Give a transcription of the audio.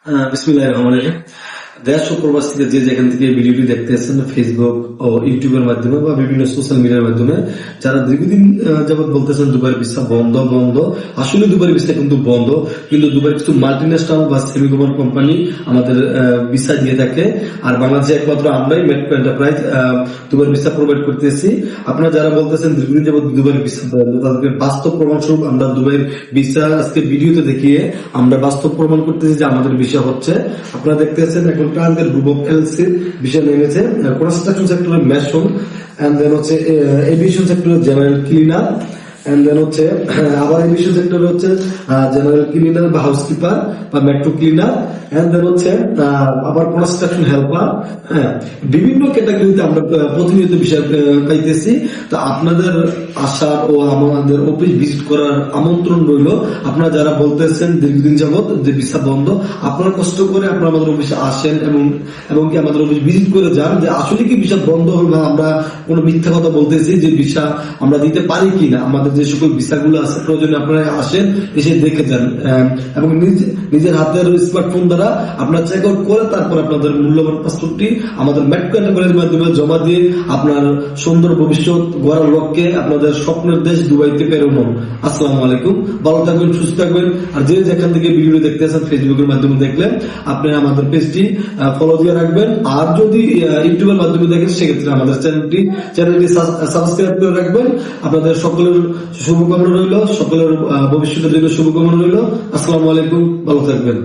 বিসমিল্লাহির রহমানির রহিম। দেশ ও প্রবাস থেকে যে যেখান থেকে ভিডিওটি দেখতেছেন, ফেসবুক ও ইউটিউবের মাধ্যমে বা বিভিন্ন সোশ্যাল মিডিয়ার মাধ্যমে, যারা দীর্ঘদিন যাবৎ বলতেছেন দুবাইয়ের ভিসা বন্ধ বন্ধ, আসলে দুবাইয়ের ভিসা কিন্তু বন্ধ, কিন্তু দুবাইয়ের কিছু মাল্টিন্যাশনাল বা সেমি গভর্নমেন্ট কোম্পানি আমাদের ভিসা দিয়ে থাকে। আর বাংলাদেশে একমাত্র আমরাই মেট্রো এন্টারপ্রাইজ দুবাইয়ের ভিসা প্রোভাইড করতেছি। আপনারা যারা বলতেছেন দীর্ঘদিন যাবৎ দুবাইয়ের ভিসা বন্ধ, তাদেরকে বাস্তব প্রমাণস্বরূপ আমরা দুবাইয়ের ভিসা আজকে ভিডিওতে দেখিয়ে আমরা বাস্তব প্রমাণ করতেছি যে আমাদের ভিসা হচ্ছে। আপনারা দেখতেছেন এখন translate group of LC visa নেমেছে, কনস্ট্রাকশন সেক্টরের মেশন, এন্ড দেন হচ্ছে এভিয়েশন সেক্টরের জেনারেল ক্লিনার, এন্ড দেন হচ্ছে আবার এভিয়েশন সেক্টরে হচ্ছে জেনারেল ক্লিনার বা হাউসকিপার বা মেট্রো ক্লিনার, এন্ড দেন হচ্ছে আবার কনস্ট্রাকশন হেল্পার। হ্যাঁ, বিভিন্ন ক্যাটাগরিতে আমরা প্রতিনিয়ত বিষয় পাইতেছি। তো আপনাদের আসার ও আমাদের অফিস ভিজিট করার আমন্ত্রণ রইল। আপনারা যারা বলতেছেন দীর্ঘদিন যাবত যে ভিসা বন্ধ, আপনারা কষ্ট করে আপনারা আমাদের অফিসে আসেন এবং কি আমাদের অফিস ভিজিট করে যান যে আসলে কি ভিসা বন্ধ হল না আমরা কোনো মিথ্যা কথা বলতেছি যে ভিসা আমরা দিতে পারি কিনা। আমাদের যে সকল ভিসাগুলো আছে প্রয়োজনে আপনারা আসেন, এসে দেখে যান এবং নিজের হাতের স্মার্টফোন দ্বারা আপনারা চেক আউট করে তারপর আপনাদের মূল্যবান পাসপোর্টটি আমাদের মেট্রো এন্টারপ্রাইজের মাধ্যমে জমা দিয়ে আপনার সুন্দর ভবিষ্যৎ গড়ার লক্ষ্যে আপনাদের স্বপ্নের দেশ দুবাইতে প্রেরণ হন। আসসালামু আলাইকুম, ভালো থাকবেন, সুস্থ থাকবেন। আর যে যেখান থেকে ভিডিও দেখতেছেন ফেসবুকের মাধ্যমে দেখলেন, আপনি আমাদের পেজটি ফলো দিয়ে রাখবেন। আর যদি ইউটিউবের মাধ্যমে দেখেন সেক্ষেত্রে আমাদের চ্যানেলটি সাবস্ক্রাইব করে রাখবেন। আপনাদের সকলের শুভকামনা রইল, সকলের ভবিষ্যতের জন্য শুভকামনা রইল। আসসালামু আলাইকুম, ভালো থাকবেন।